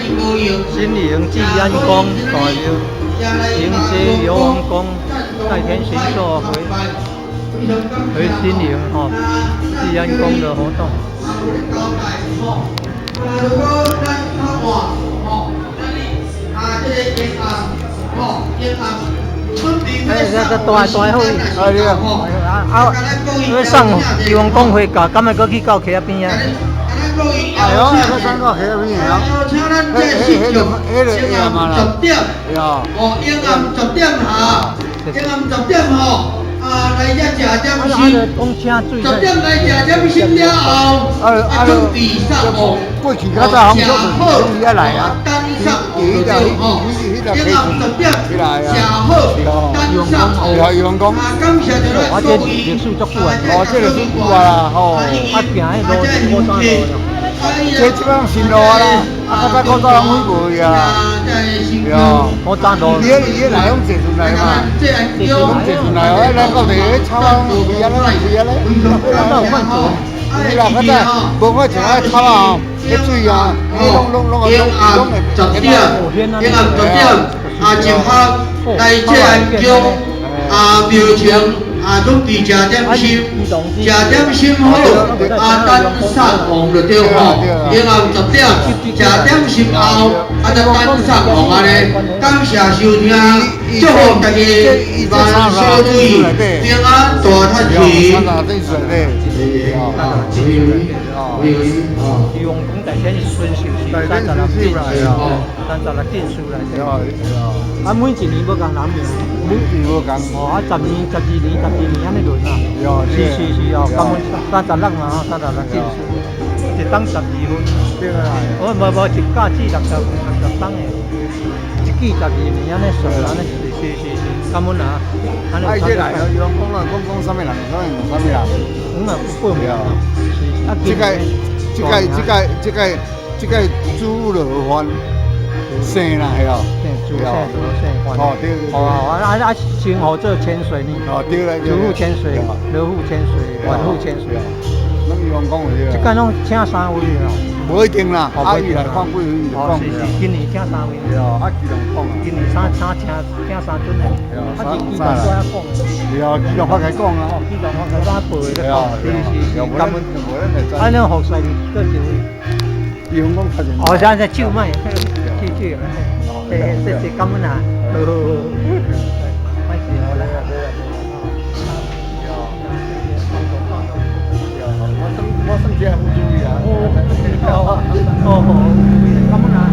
新营济安宫大庙，迎接游王宫代天巡狩回新营济安宫的活动。这大好伊送游王宫回家，敢会搁去到溪仔边啊？哎呦，那三个黑边啊，迄个嘛啦，呀，阴暗10点下，阴暗10点来遮食点心，10点来食点心了后，准备上午，过去较早红烧就是从遐来啊，干上午就对阴暗10点食好，干上午，游王宫，感谢着咱各位，历史足久啊，这个足久啊，吼，行迄路古早路。这基本上新路啊啦，较早古早人会过啊，呀，古早路。伊来用坐船来嘛，坐船来，来到地草啊，位啊咧，位啊咧，那有换船。是啦，较早无看像迄草啊，迄水啊，拢阴暗10点，阴暗10点，集合来这叫庙前。准备食点心，食点心好，等上皇就对吼。阴暗10点，食点心后，再等上皇安尼。感谢收听，祝福大家万事如意，平安大吉。游王宫代天巡狩是36进36进士来的。每一年要共人庙，每年无共。10年、12年、12年安尼轮啊。是甘阮36嘛36进士，一档12分。对啦。无一架子60档的，一季12年安尼算安尼是甘阮啊。这来哦，游王宫啦，讲啥物人，啥物人。不妙。这个猪肉饭生啦，系哦。猪肉饭。哦对。先互做千岁呢。哦对啦。猪户千岁，老户千岁，万户千岁。咱游王宫的。这间拢请3位哦。无一定啦，阿姨来放几位就放。是，今年请3位。啊，几人放啊？今年请3尊的。机动发讲。对啊，机动发开讲啊。机动发开怎背的？是。根本就无咱来知。那服侍做一位。游王宫发现。现在手卖，去。这根本啊。没事好啦。我算起来有注意啊。感恩啊！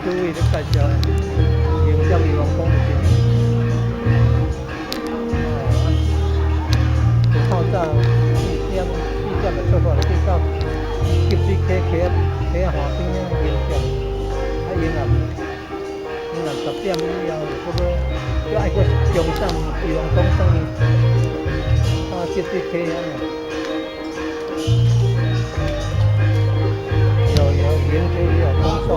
各位的介绍，迎接游王宫的进入。透早4点就出发，去到集水溪河边迎接。阴暗10点以后，再爱搁中上游王宫上去，集水溪安。迎接游王宫送。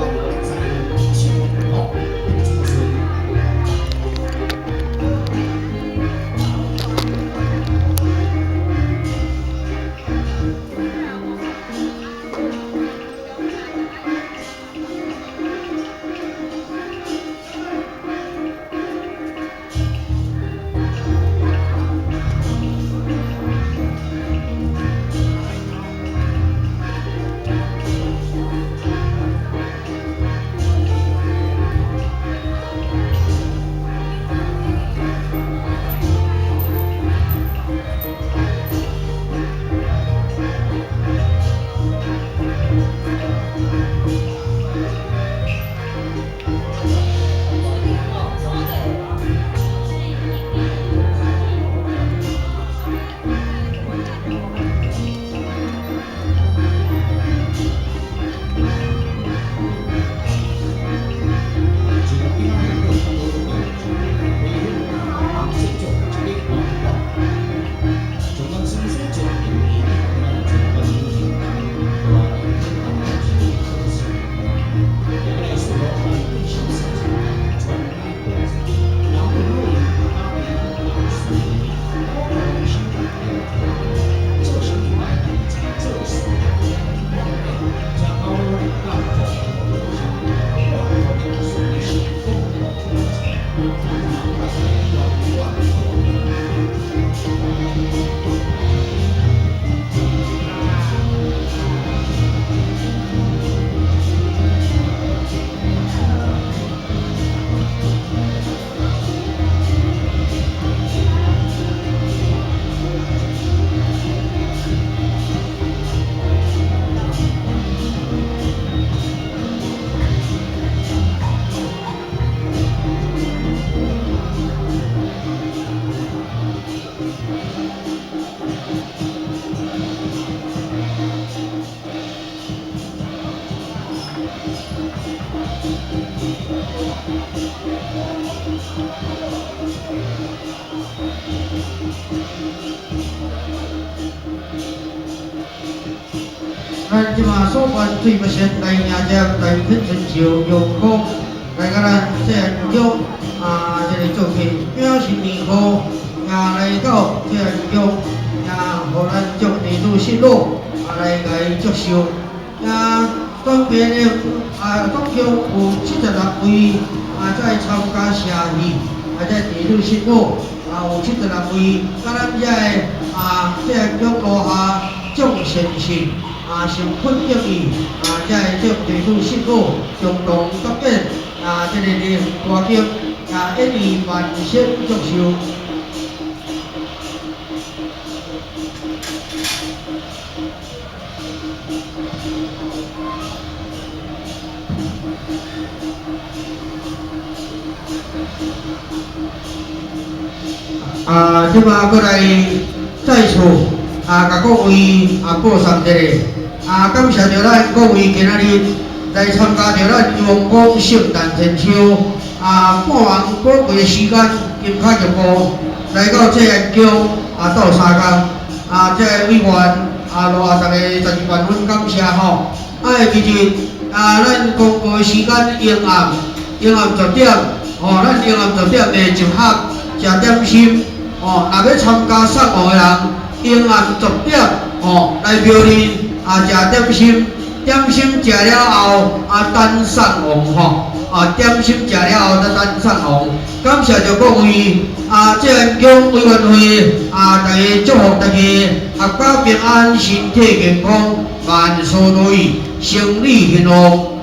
咱即马所办水不线来迎接来喷泉桥阳光，来甲咱这叫这个做起表示年好，来到这叫互咱祝地主信落来甲伊接受，当边的总共有76位在参加社戏，这地主信落有76位，甲咱这个叫落下众先生。成分得意，这地主信落共同搭建这个大景一年万盛祝寿。即马过来再次甲各位报送一个。感谢着咱各位今仔日来参加着咱阳光圣诞天秋半晚宝贵的时间，金卡玉部来到这个江斗三工这个委员大家12万分感谢吼。其实咱公布的时间阴暗10点咱阴暗10点会集合食点心若要参加送货的人阴暗10点来庙里。食点心，点心食了后等送王点心食了后再等送王。感谢着各位这个乡委员会大家祝福大家合家平安，身体健康，万事如意，生意兴隆。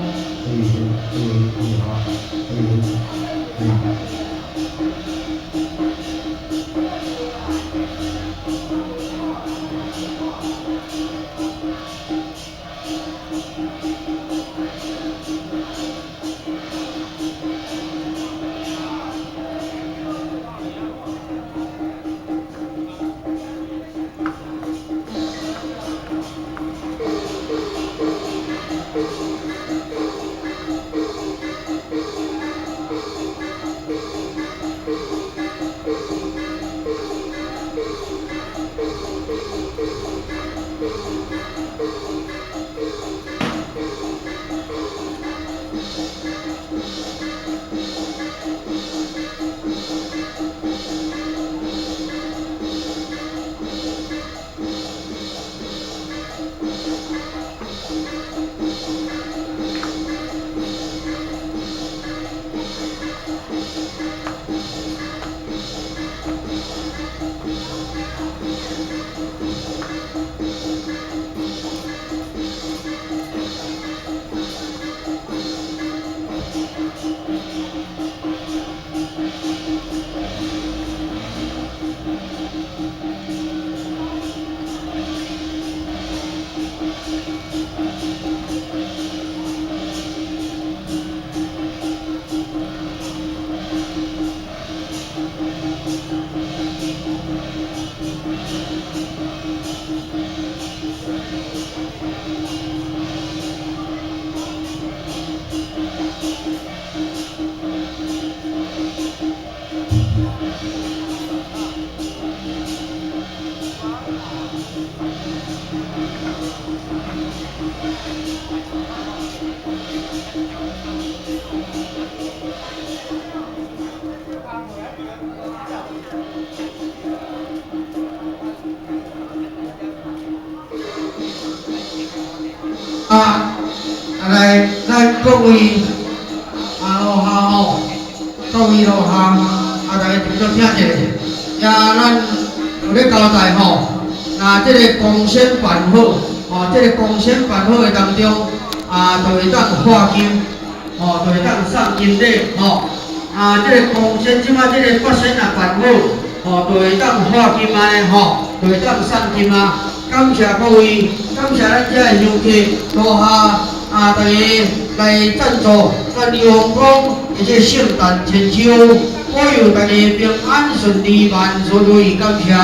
来，咱各位落下各位落下大家听着听一下，咱有咧交代这个公审办好，这个公审办好的当中就会当划金，就会当送金礼，这个公审即马这个发审办好，就会当划金安尼，就会当送金感谢各位，感谢咱这个乡客落下大家来赞助咱阳光的这圣诞千秋，保佑大家平安顺利，万事如意，感谢。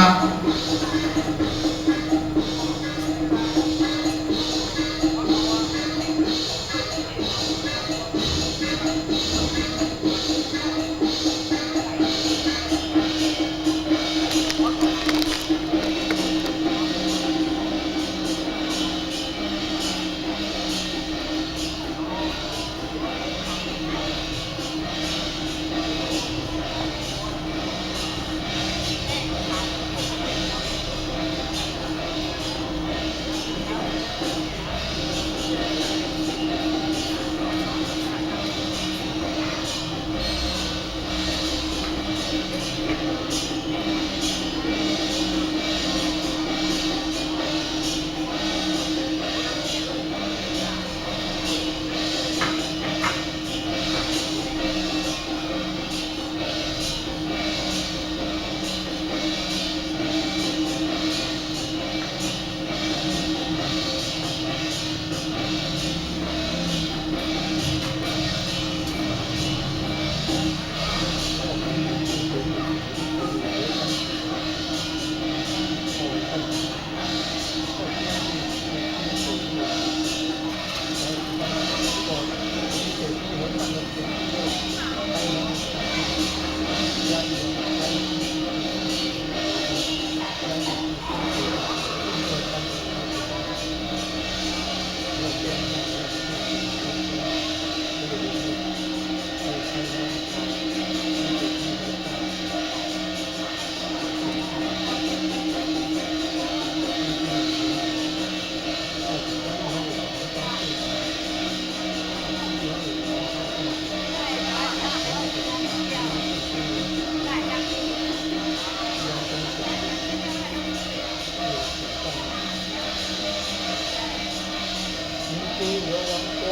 流王公，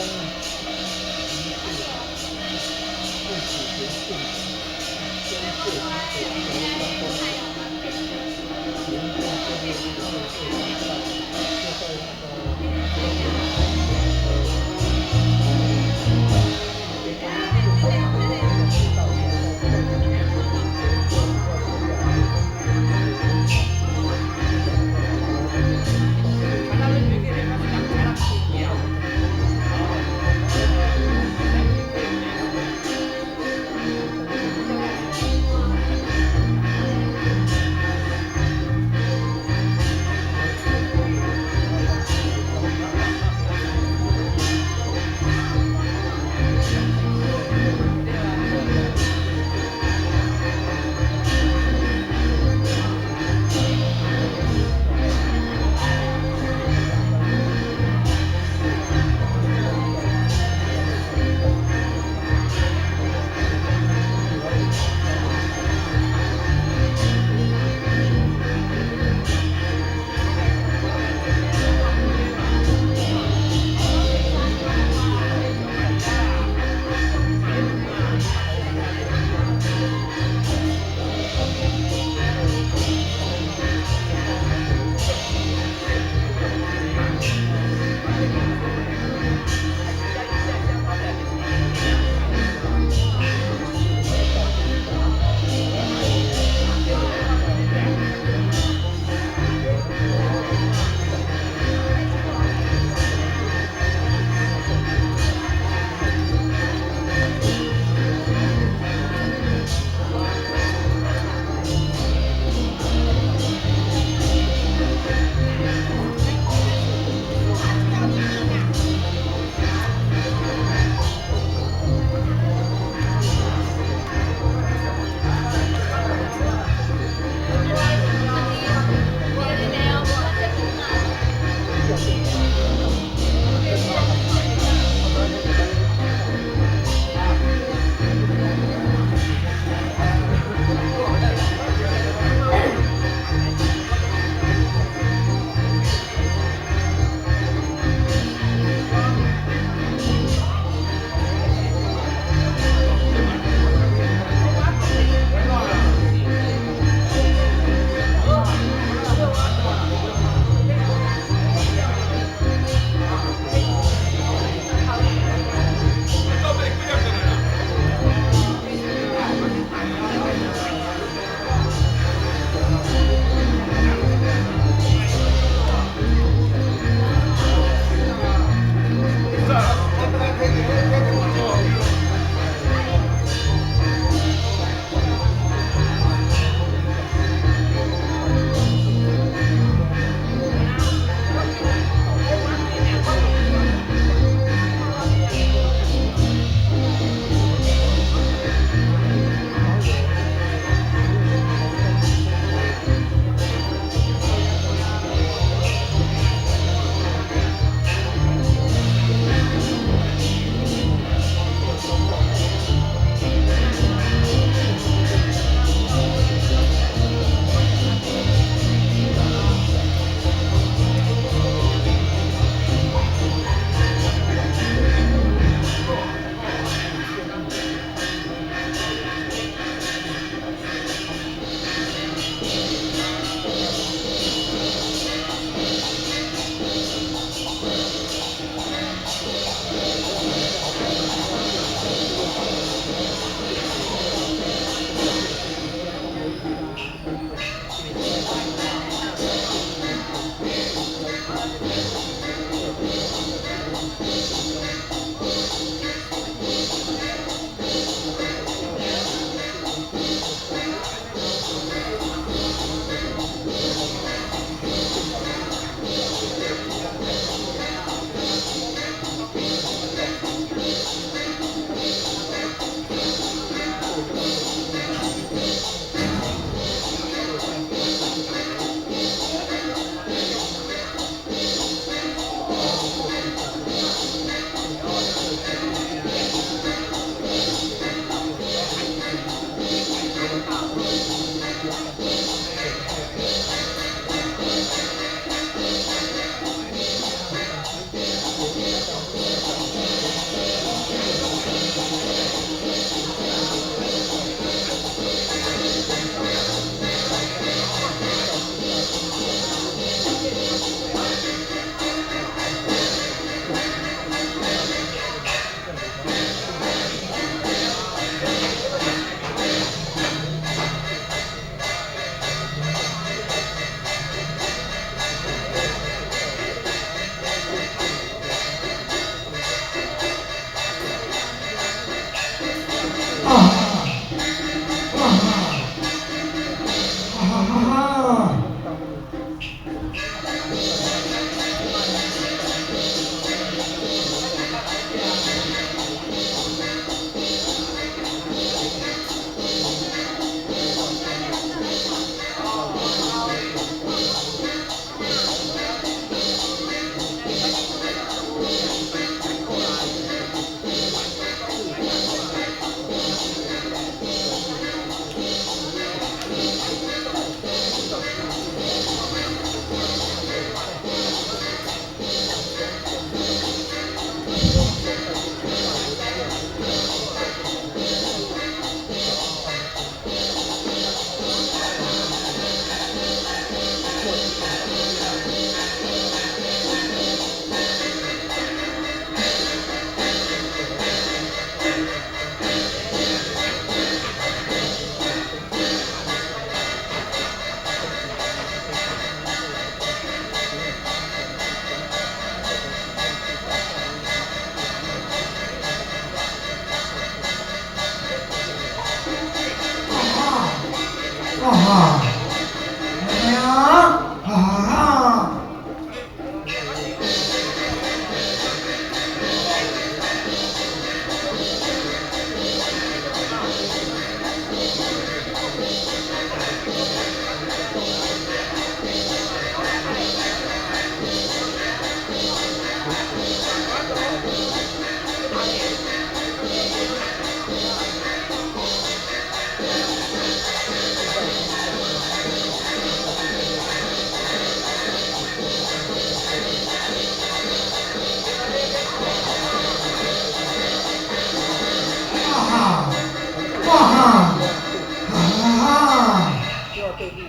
不许前进，先谢王公，行政这边是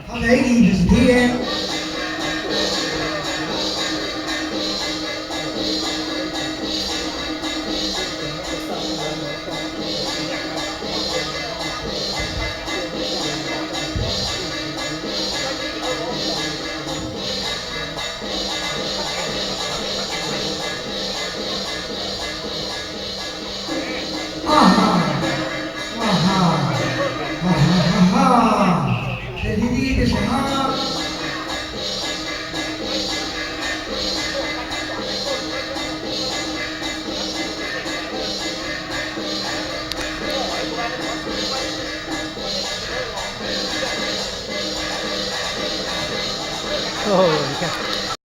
他来一就是天。啊哈，啊哈，啊哈哈哈，这里的什么？哦，你看。